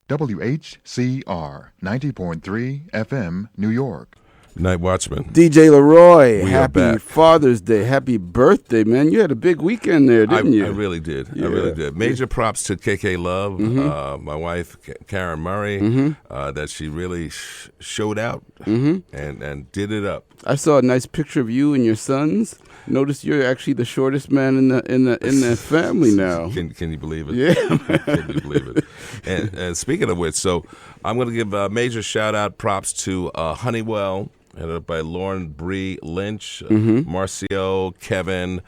WHCR 90.3 FM, New York. Night Watchman. DJ Leroy, We happy Father's Day. Happy birthday, man. You had a big weekend there, didn't you? I really did. Yeah. I really did. Major props to KK Love, my wife, Karen Murray, that she really showed out and did it up. I saw a nice picture of you and your sons. Notice you're actually the shortest man in the family now. Can you believe it? Yeah. Can you believe it? And speaking of which, so I'm going to give a major shout-out props to Honeywell, headed up by Lauren Bree Lynch, Marcio, Kevin,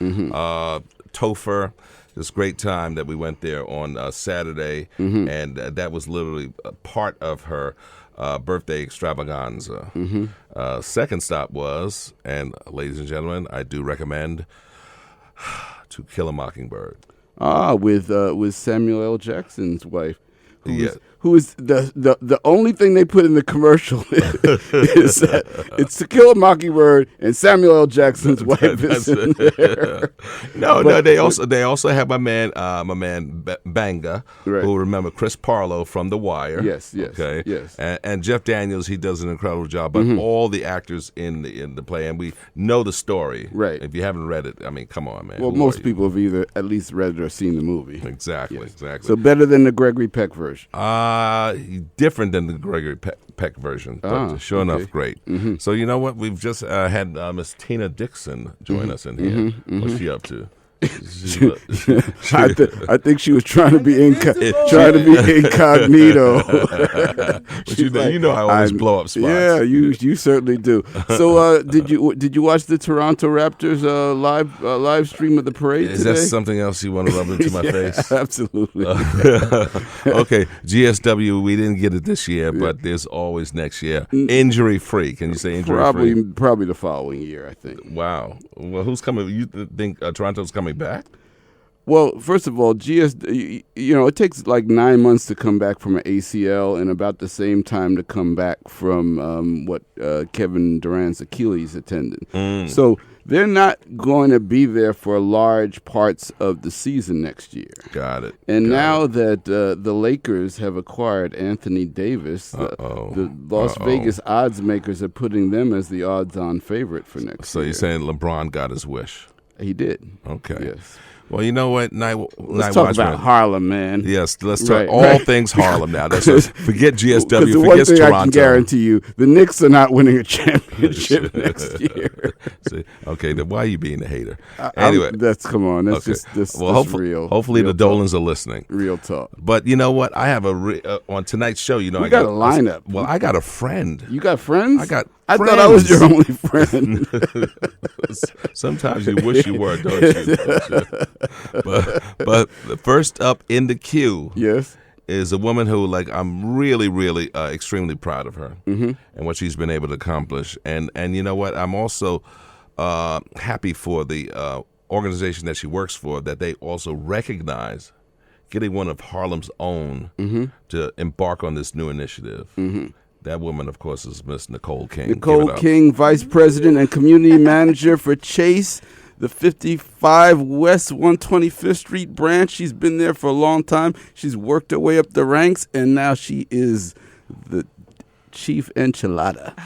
Topher. This great time that we went there on Saturday, and that was literally a part of her birthday extravaganza. Second stop was, and ladies and gentlemen, I do recommend To Kill a Mockingbird. With Samuel L. Jackson's wife. Who is the only thing they put in the commercial is that it's To Kill a Mockingbird and Samuel L. Jackson's wife is in there. No, they also have my man Banga, right, who remember Chris Parlow from The Wire. Yes. And Jeff Daniels, he does an incredible job. But all the actors in the play, and we know the story. Right. If you haven't read it, I mean, come on, man. Well, most people have either at least read it or seen the movie. Exactly. So better than the Gregory Peck version. Different than the Gregory Peck version, but sure enough, great. So you know what? We've just had Miss Tina Dixon join us in here. What's she up to? I think she was trying to be incognito. But you know I always blow up spots. Yeah, you certainly do. So did you watch the Toronto Raptors live stream of the parade Is today? that something else you want to rub into my face? Absolutely. Okay, GSW, we didn't get it this year, but there's always next year. Injury free. Can you say injury free? Probably the following year, I think. Wow. Well, who's coming? You think Toronto's coming back? Well, first of all, it takes like 9 months to come back from an ACL and about the same time to come back from Kevin Durant's Achilles tendon. So they're not going to be there for large parts of the season next year. Got it. And now that the Lakers have acquired Anthony Davis, the Las Vegas odds makers are putting them as the odds-on favorite for next year. So you're saying LeBron got his wish? He did. Okay. Yes. Well, you know what? Let's talk about Harlem, man. Yes, let's talk all things Harlem now. Forget GSW, the forget one thing Toronto. I can guarantee you, the Knicks are not winning a championship next year. Okay, then why are you being a hater? Anyway, that's real. Hopefully real the Dolans are listening. Real talk. But you know what? I have on tonight's show. You know, I got a lineup. Well, I got a friend. You got friends? I thought I was your only friend. Sometimes you wish you were, don't you? But first up in the queue, yes, is a woman who, I'm really, really extremely proud of her and what she's been able to accomplish. And you know what? I'm also happy for the organization that she works for, that they also recognize getting one of Harlem's own to embark on this new initiative. That woman, of course, is Miss Nichol King. Nichol King, Vice President and Community Manager for Chase, the 55 West 125th Street branch. She's been there for a long time. She's worked her way up the ranks, and now she is the Chief Enchilada.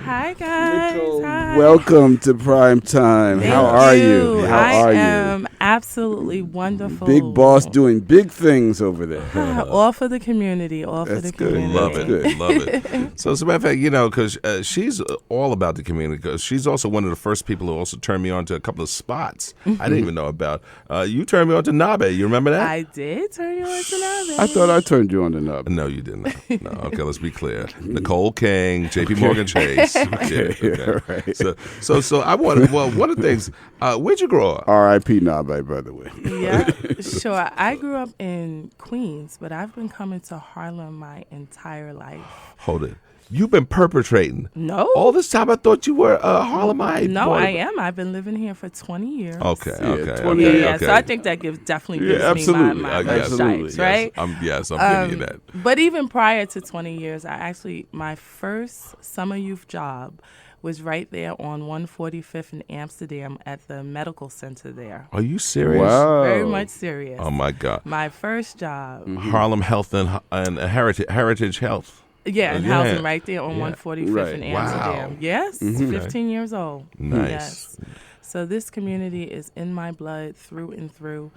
Hi, guys. Nichol, hi. Welcome to Primetime. How are you? I am absolutely wonderful. Big boss doing big things over there. All for the community. That's good. Community. Love it. Love it. So, as a matter of fact, because she's all about the community, because she's also one of the first people who also turned me on to a couple of spots I didn't even know about. You turned me on to Nabe. You remember that? I did turn you on to Nabe. I thought I turned you on to Nabe. No, you didn't. No, okay, let's be clear. Nichol King, Jpmorgan Chase. Okay. All right. So I wanted. Well, one of the things. Where'd you grow up? R.I.P. Nabe, by the way. Yeah, sure. I grew up in Queens, but I've been coming to Harlem my entire life. Hold it. You've been perpetrating. No. All this time I thought you were a Harlemite. No, I am. I've been living here for 20 years. Okay. 20 years. Yeah, so I think that definitely gives absolutely. me my Absolutely. stripes, right? I'm giving you that. But even prior to 20 years, my first summer youth job was right there on 145th in Amsterdam at the medical center there. Are you serious? Wow. Very much serious. Oh my God. My first job. Harlem Health and Heritage Health. Yeah, and Yeah. housing right there on Yeah. 145th Right. in Wow. Amsterdam. Yes, 15 years old. Nice. Yes. So this community is in my blood through and through,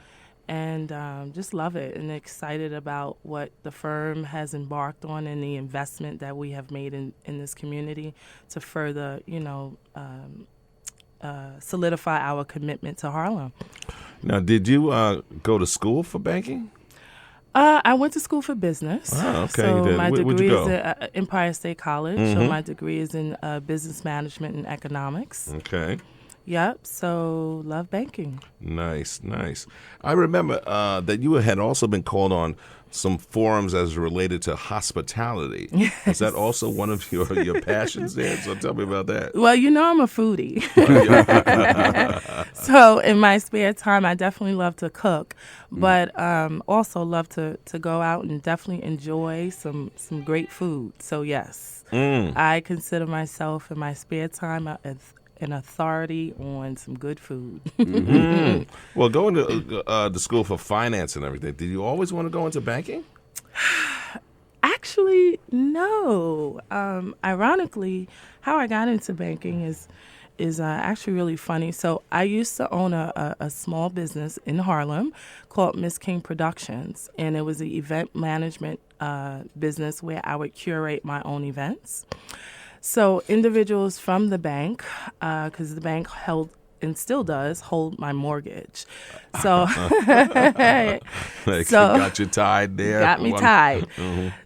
and just love it and excited about what the firm has embarked on and the investment that we have made in this community to further, solidify our commitment to Harlem. Now, did you go to school for banking? I went to school for business. Oh, okay. So You did. my Where'd you degree go? is at Empire State College. So my degree is in business management and economics. Okay. Yep. So love banking. Nice. I remember that you had also been called on some forums as related to hospitality. Is that also one of your passions there? So tell me about that. Well, I'm a foodie. So in my spare time, I definitely love to cook, but also love to go out and definitely enjoy some great food. So yes, I consider myself in my spare time an authority on some good food. Well, going to the school for finance and everything, did you always want to go into banking? Actually, no. Ironically, how I got into banking is actually really funny. So I used to own a small business in Harlem called Miss King Productions, and it was an event management business where I would curate my own events. So individuals from the bank, because the bank held and still does hold my mortgage. So, Got you tied there. got me tied.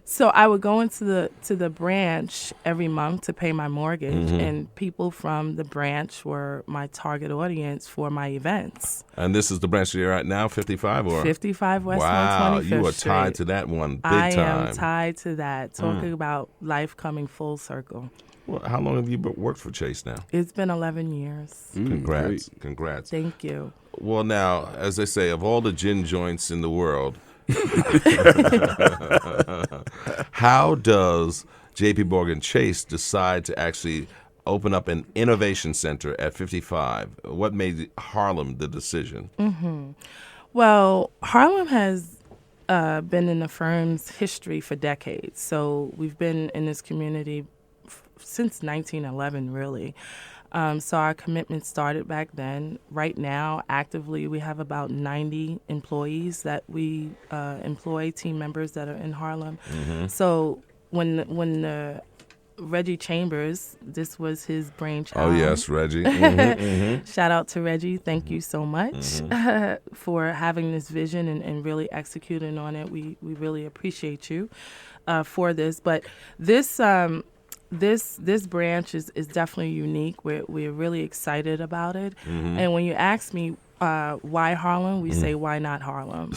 So I would go into the branch every month to pay my mortgage, and people from the branch were my target audience for my events. And this is the branch you're at now, 55 or 55 West wow, 125th you are Street. tied to that one big I time. am tied to that. Talking about life coming full circle. Well, how long have you worked for Chase now? It's been 11 years. Congrats. Congrats. Thank you. Well, now, as they say, of all the gin joints in the world, how does Jpmorgan Chase decide to actually open up an innovation center at 55? What made Harlem the decision? Well, Harlem has been in the firm's history for decades. So we've been in this community since 1911, really. So our commitment started back then. Right now, actively, we have about 90 employees that we employ, team members that are in Harlem. So when Reggie Chambers, this was his brainchild. Oh, yes, Reggie. Shout out to Reggie. Thank you so much for having this vision and really executing on it. We really appreciate you for this. But this branch is definitely unique. We're really excited about it. And when you ask me why Harlem, we say, why not Harlem?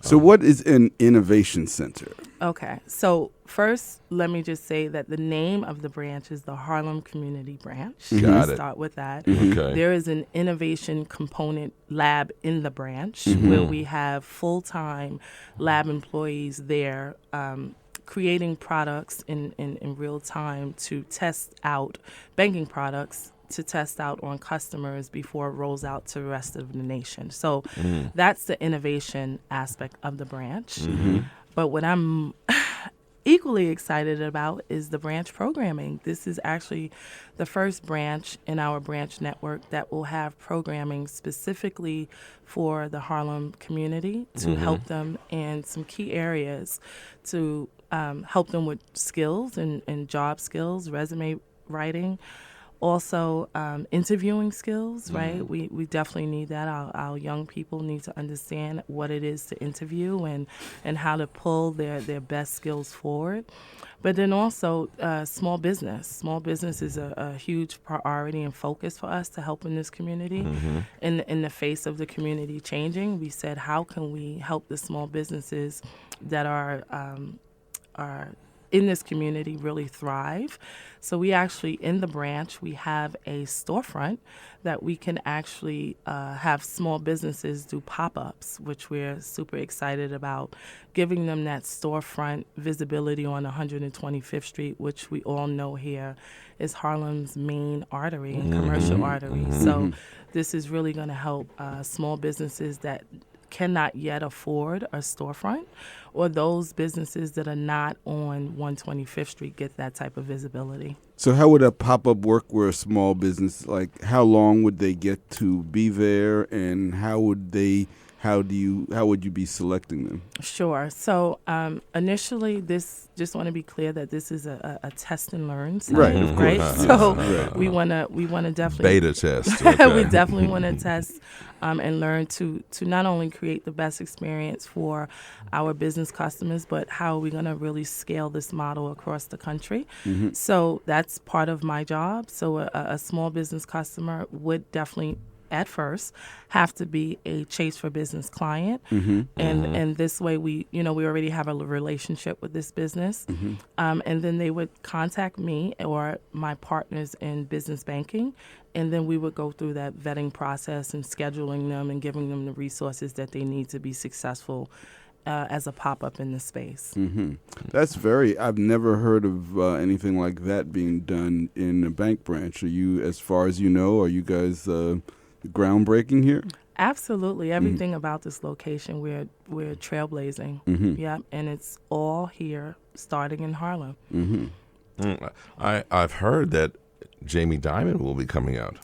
So what is an innovation center? Okay. So first, let me just say that the name of the branch is the Harlem Community Branch. Got Let's it. start with that. Okay. There is an innovation component lab in the branch where we have full-time lab employees there creating products in real time to test out banking products to test out on customers before it rolls out to the rest of the nation. So that's the innovation aspect of the branch. But what I'm equally excited about is the branch programming. This is actually the first branch in our branch network that will have programming specifically for the Harlem community to help them in some key areas to help them with skills and job skills, resume writing, also interviewing skills, right? We definitely need that. Our young people need to understand what it is to interview and how to pull their best skills forward. But then also small business. Small business is a huge priority and focus for us to help in this community. In the face of the community changing, we said, how can we help the small businesses that are in this community really thrive. So we actually, in the branch, we have a storefront that we can actually have small businesses do pop-ups, which we're super excited about, giving them that storefront visibility on 125th Street, which we all know here is Harlem's main artery and commercial artery. So this is really going to help small businesses that cannot yet afford a storefront, or those businesses that are not on 125th Street get that type of visibility. So how would a pop-up work where a small business, like how long would they get to be there, and how would you be selecting them? Sure. So initially, just want to be clear that this is a test and learn site, Right, of right? course. So we want to definitely Beta test. Okay. we definitely want to test and learn to not only create the best experience for our business customers, but how are we going to really scale this model across the country. So that's part of my job. So a small business customer would definitely at first have to be a Chase for Business client, and this way we already have a relationship with this business, and then they would contact me or my partners in business banking, and then we would go through that vetting process and scheduling them and giving them the resources that they need to be successful as a pop-up in the space. That's I've never heard of anything like that being done in a bank branch. Are you, as far as you know, are you guys groundbreaking here? Absolutely. Everything about this location, we're trailblazing. Yeah, and it's all here, starting in Harlem. I've heard that Jamie Dimon will be coming out.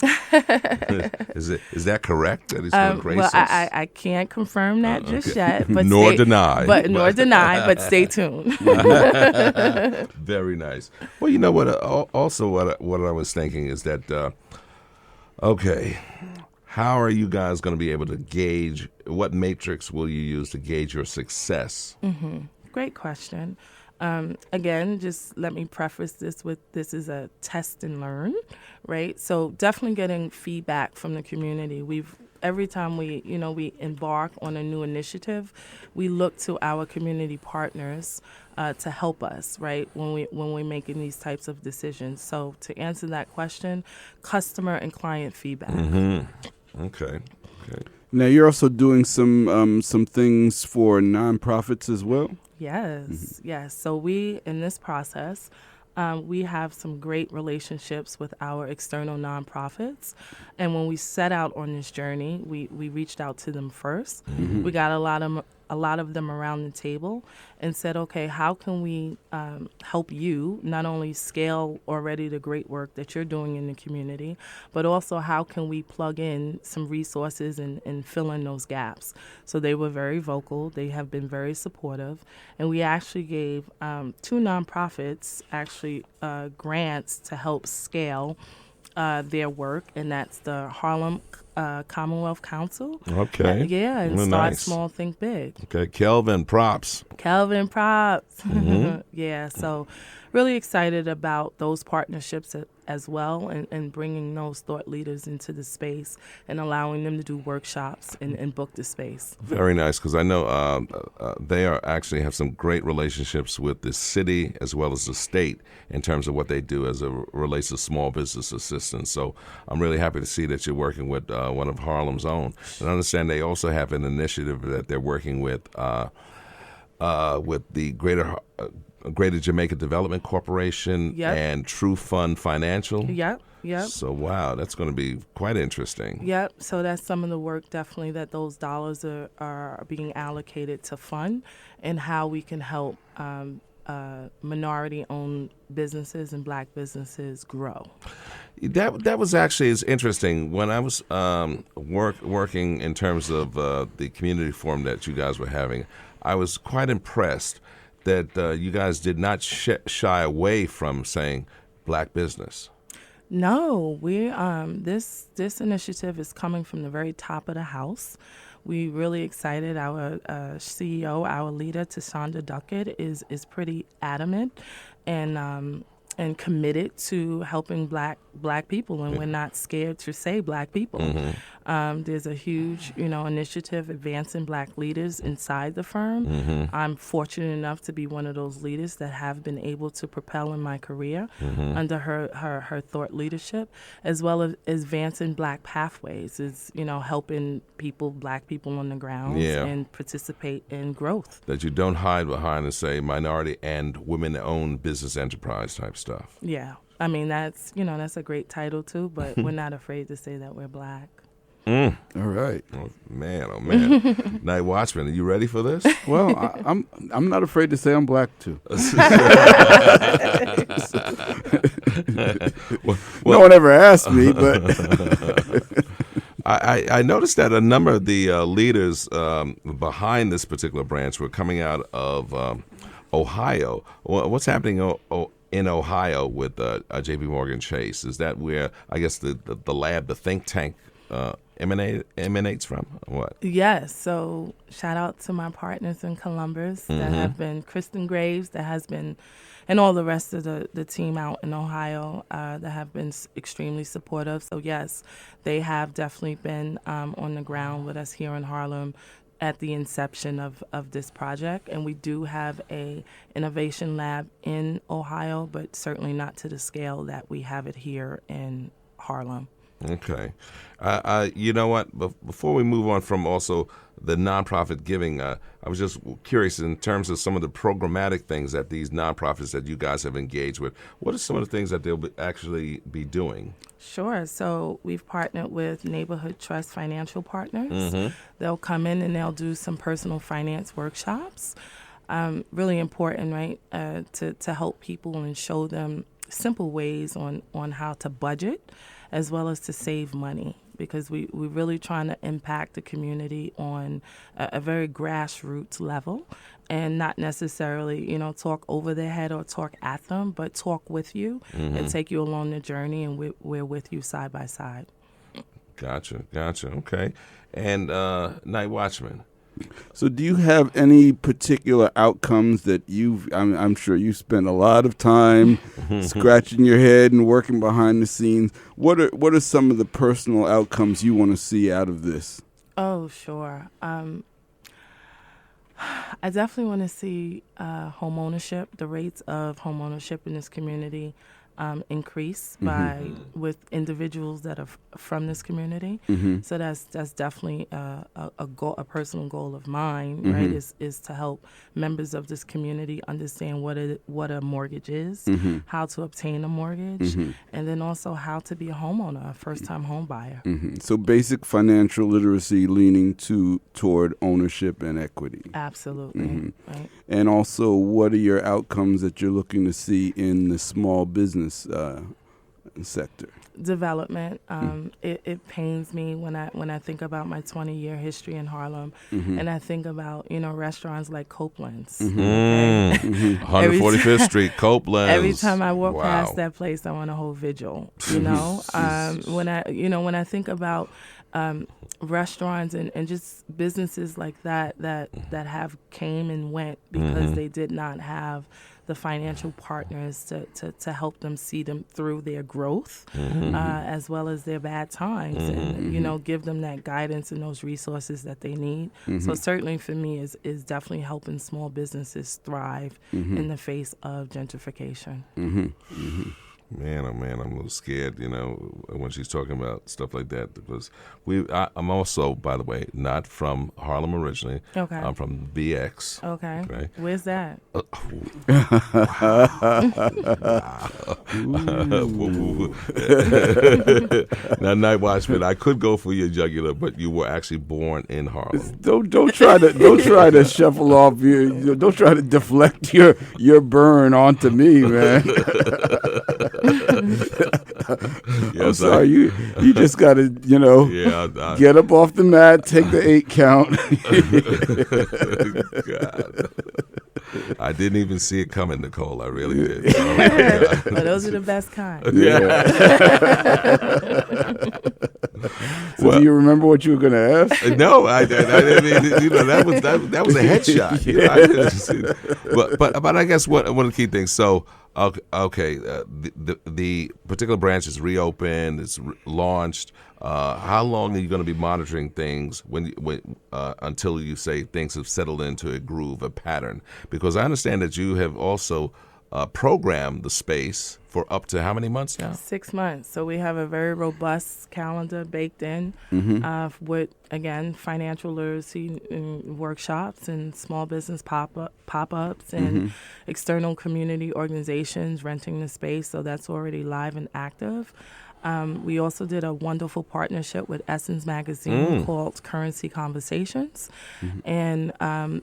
Is that correct? That he's going to grace Well, us? I can't confirm that just yet, but Nor deny. But stay tuned. Very nice. Well, you know what? Also, what I was thinking is that, okay, how are you guys going to be able to gauge, what matrix will you use to gauge your success? Great question. Again, just let me preface this with this is a test and learn, right? So definitely getting feedback from the community. Every time we embark on a new initiative, we look to our community partners to help us, right, when we're making these types of decisions. So to answer that question, customer and client feedback. Okay. Now you're also doing some things for nonprofits as well. Yes. So we, in this process, we have some great relationships with our external nonprofits. And when we set out on this journey, we reached out to them first. We got a lot of them around the table and said, okay, how can we help you not only scale already the great work that you're doing in the community, but also how can we plug in some resources and fill in those gaps? So they were very vocal. They have been very supportive. And we actually gave 2 nonprofits grants to help scale their work, and that's the Harlem Commonwealth Council. Okay. And Well, Start nice. Small, Think Big. Okay, Kelvin, props. Yeah, so really excited about those partnerships as well, and bringing those thought leaders into the space and allowing them to do workshops and book the space. Very nice, because I know they actually have some great relationships with the city as well as the state in terms of what they do as it relates to small business assistance. So I'm really happy to see that you're working with one of Harlem's own. And I understand they also have an initiative that they're working with the Greater Jamaica Development Corporation and True Fund Financial. Yep. So, wow, that's going to be quite interesting. Yep. So that's some of the work definitely that those dollars are being allocated to fund, and how we can help minority-owned businesses and Black businesses grow. That was actually is interesting. When I was working in terms of the community forum that you guys were having, I was quite impressed that you guys did not shy away from saying Black business. No, we this initiative is coming from the very top of the house. We really excited. Our CEO, our leader, Tashonda Duckett, is pretty adamant and committed to helping black people, and we're not scared to say Black people. There's a huge, initiative advancing Black leaders inside the firm. I'm fortunate enough to be one of those leaders that have been able to propel in my career under her thought leadership, as well as advancing Black pathways, is helping Black people on the ground and participate in growth. That you don't hide behind and say minority and women-owned business enterprise type stuff. Yeah. I mean, that's a great title too, but we're not afraid to say that we're Black. All right. Oh man. Night Watchman, are you ready for this? Well, I'm not afraid to say I'm Black too. No one ever asked me, but I noticed that a number of the leaders behind this particular branch were coming out of Ohio. What's happening in Ohio with Jpmorgan Chase? Is that where, I guess, the lab, the think tank emanates from? What? Yes. So shout out to my partners in Columbus that have been, Kristen Graves, that has been, and all the rest of the team out in Ohio that have been extremely supportive. So yes, they have definitely been on the ground with us here in Harlem at the inception of this project. And we do have a innovation lab in Ohio, but certainly not to the scale that we have it here in Harlem. Okay. You know what? Before we move on from also the nonprofit giving, I was just curious in terms of some of the programmatic things that these nonprofits that you guys have engaged with. What are some of the things that they'll actually be doing? Sure. So we've partnered with Neighborhood Trust Financial Partners. They'll come in and they'll do some personal finance workshops. Really important, right, to help people and show them simple ways on how to budget as well as to save money, because we're really trying to impact the community on a very grassroots level and not necessarily, talk over their head or talk at them, but talk with you and take you along the journey, and we're with you side by side. Gotcha. Okay. And Night Watchman. So do you have any particular outcomes that I'm sure you spent a lot of time scratching your head and working behind the scenes. What are some of the personal outcomes you want to see out of this? Oh, sure. I definitely want to see home ownership, the rates of home ownership in this community increase with individuals that are from this community. So that's definitely a personal goal of mine, right? Is to help members of this community understand what a mortgage is, how to obtain a mortgage, and then also how to be a homeowner, a first-time home buyer. So basic financial literacy leaning toward ownership and equity. Absolutely. Right. And also, what are your outcomes that you're looking to see in the small business sector? Development. It pains me when I think about my 20-year history in Harlem, and I think about restaurants like Copeland's. 145th Street, Copeland's. Every time I walk past that place, I want to hold vigil. When I think about restaurants and just businesses like that have came and went because they did not have the financial partners to help them see them through their growth, as well as their bad times, and give them that guidance and those resources that they need. So certainly for me is definitely helping small businesses thrive in the face of gentrification. Man, oh man, I'm a little scared, when she's talking about stuff like that, because I'm also, by the way, not from Harlem originally. Okay. I'm from BX. Okay. Where's that? Now, Night Watchman, I could go for your jugular, but you were actually born in Harlem. Don't try to shuffle off don't try to deflect your burn onto me, man. I'm sorry, you just gotta get up off the mat, take the 8 count. God. I didn't even see it coming, Nicole. I really did. Well, those are the best kind. Yeah. So do you remember what you were going to ask? No, I that was a headshot. But I guess one of the key things. So okay, the particular branch is reopened, it's launched. how long are you going to be monitoring things until you say things have settled into a groove, a pattern? Because I understand that you have also programmed the space for up to how many months now? 6 months. So we have a very robust calendar baked in with, again, financial literacy workshops and small business pop-ups and external community organizations renting the space. So that's already live and active. We also did a wonderful partnership with Essence Magazine called Currency Conversations. And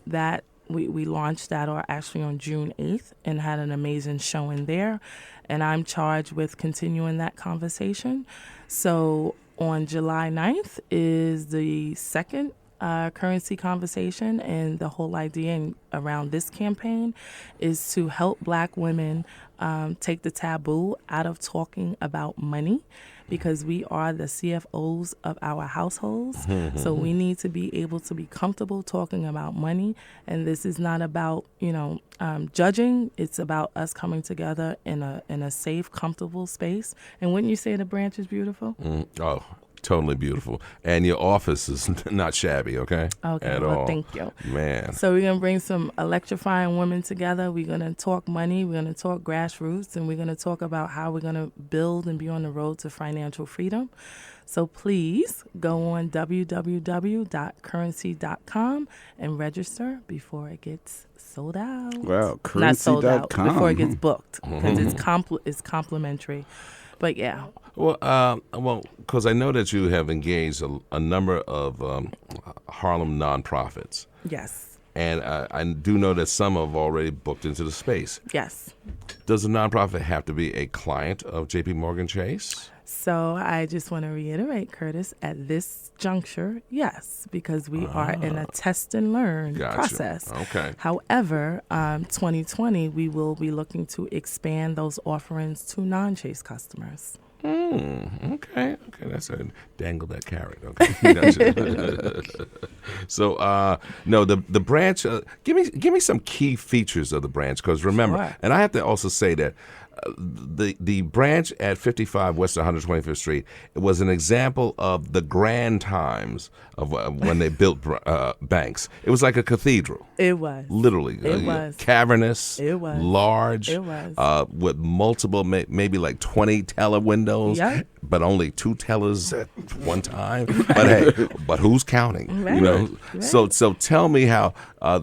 that we launched that actually on June 8th and had an amazing showing there. And I'm charged with continuing that conversation. So on July 9th is the second currency conversation, and the whole idea around this campaign is to help Black women take the taboo out of talking about money, because we are the CFOs of our households. So we need to be able to be comfortable talking about money. And this is not about, judging. It's about us coming together in a safe, comfortable space. And wouldn't you say the branch is beautiful? Oh, totally beautiful. And your office is not shabby, okay? Okay, At well, all. thank you. Man. So we're going to bring some electrifying women together. We're going to talk money. We're going to talk grassroots. And we're going to talk about how we're going to build and be on the road to financial freedom. So please go on www.currency.com and register before it gets sold out. Wow, Not sold out, currency.com. before it gets booked, because it's complimentary. But yeah. Well, because I know that you have engaged a number of Harlem nonprofits. Yes. And I do know that some have already booked into the space. Yes. Does a nonprofit have to be a client of Jpmorgan Chase? So I just want to reiterate, Curtis, at this juncture, yes, because we are in a test and learn process. Okay. However, 2020, we will be looking to expand those offerings to non-Chase customers. Okay. That's a dangle that carrot. Okay. Gotcha. So, no, the branch. Give me some key features of the branch, because remember, Sure. and I have to also say that the branch at 55 West 125th Street, it was an example of the grand times of when they built banks. It was like a cathedral. It was. Literally. It was. Cavernous. It was. Large. It was. With multiple, maybe like 20 teller windows, Yep. but only 2 tellers at one time. But hey, but who's counting? Right. You know. Right. So tell me how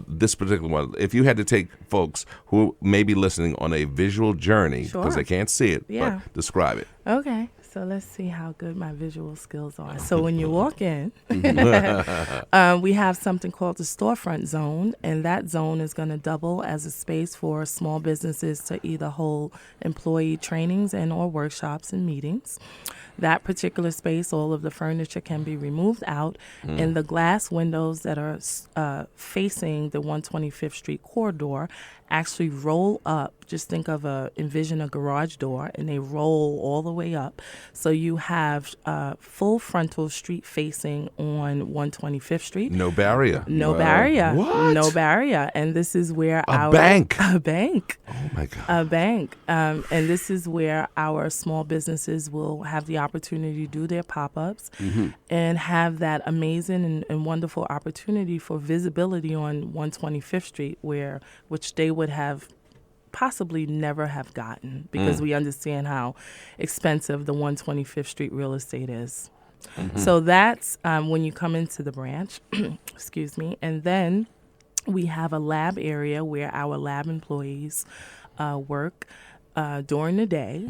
this particular one, if you had to take folks who may be listening on a visual journey, because Sure. they can't see it, Yeah. but describe it. Okay. So let's see how good my visual skills are. So when you walk in, we have something called the Storefront Zone, and that zone is going to double as a space for small businesses to either hold employee trainings and or workshops and meetings. That particular space, all of the furniture can be removed out, and the glass windows that are facing the 125th Street corridor actually roll up. Just envision a garage door, and they roll all the way up. So you have full frontal street facing on 125th Street. No barrier. No barrier. What? No barrier. And this is where A bank. A bank. Oh my God. A bank. And this is where our small businesses will have the opportunity to do their pop-ups and have that amazing and wonderful opportunity for visibility on 125th Street, which they would have possibly never have gotten, because we understand how expensive the 125th Street real estate is. So that's when you come into the branch, excuse me, and then we have a lab area where our lab employees work during the day.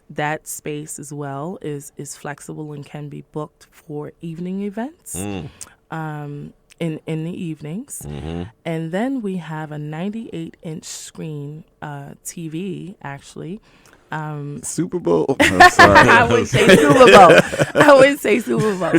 That space as well is flexible and can be booked for evening events. In the evenings. And then we have a 98-inch screen TV, actually. Super Bowl? I'm sorry. I wouldn't say Super Bowl. I wouldn't say Super Bowl.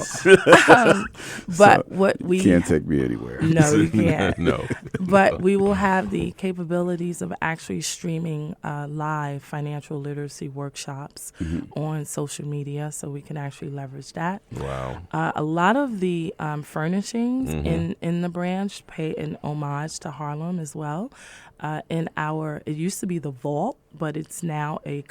But what we... Can't take me anywhere. No, you can't. No. But we will have the capabilities of actually streaming live financial literacy workshops on social media, so we can actually leverage that. Wow. A lot of the furnishings in the branch pay an homage to Harlem as well. It used to be the vault, but it's now a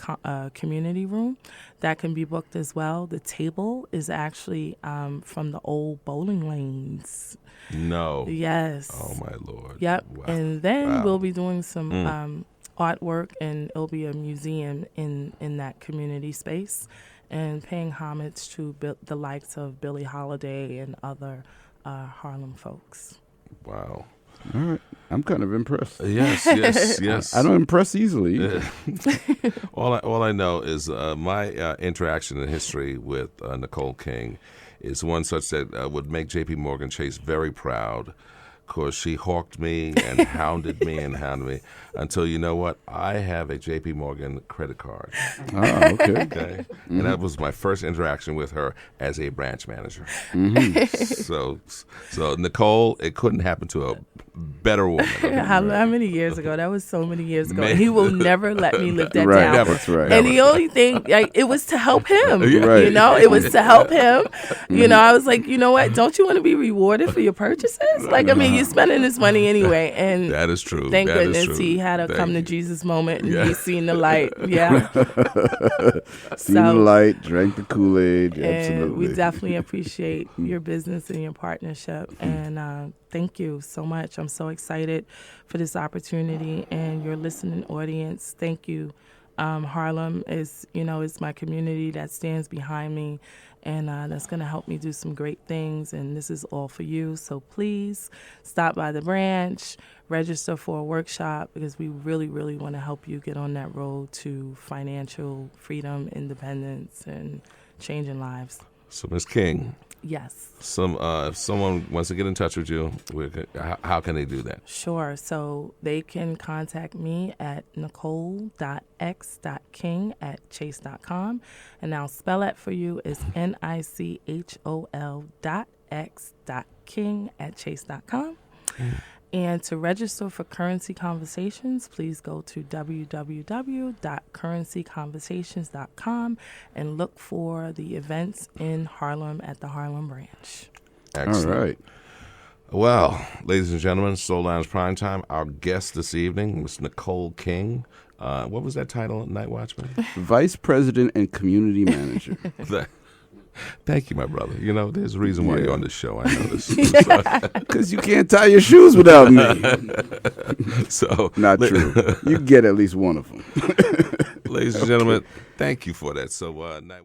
community room that can be booked as well. The table is actually from the old bowling lanes. No. Yes. Oh, my Lord. Yep. Wow. And then Wow. we'll be doing some artwork, and it'll be a museum in that community space, and paying homage to the likes of Billie Holiday and other Harlem folks. Wow. All right. I'm kind of impressed. Yes. I don't impress easily either. All I know is my interaction in history with Nichol King is one such that would make Jpmorgan Chase very proud, because she hawked me and hounded me until, you know what, I have a Jpmorgan credit card. Oh, okay. Okay, and that was my first interaction with her as a branch manager. So Nicole, it couldn't happen to a better woman. How many years ago? That was so many years ago. Man. And he will never let me live that Right, down. Never. That's right. And the only thing, it was to help him. Right. You know, it was to help him. You know, I was like, you know what? Don't you want to be rewarded for your purchases? Like, I mean, you're spending this money anyway. And That is true. thank That is goodness true. he had a Thank come to you. Jesus moment, and Yeah. he's seen the light. Yeah. Seen the light, drank the Kool-Aid. And Absolutely. we definitely appreciate your business and your partnership. And thank you so much. I'm so excited for this opportunity, and your listening audience. Thank you. Harlem is my community that stands behind me, and that's going to help me do some great things. And this is all for you. So please stop by the branch, register for a workshop, because we really, really want to help you get on that road to financial freedom, independence, and changing lives. So, Ms. King, Yes. if someone wants to get in touch with you, how can they do that? Sure. So they can contact me at nicole.x.king@chase.com. And I'll spell that for you is NICHOL.x.king@chase.com. And to register for Currency Conversations, please go to www.currencyconversations.com and look for the events in Harlem at the Harlem Branch. Excellent. All right. Well, ladies and gentlemen, Soul Lounge Primetime. Our guest this evening was Nichol King. What was that title, Night Watchman? Vice President and Community Manager. Thank you, my brother. You know, there's a reason why you're on this show. I know this. Because you can't tie your shoes without me. So, Not true. You get at least one of them. ladies and gentlemen, thank you for that. So, Night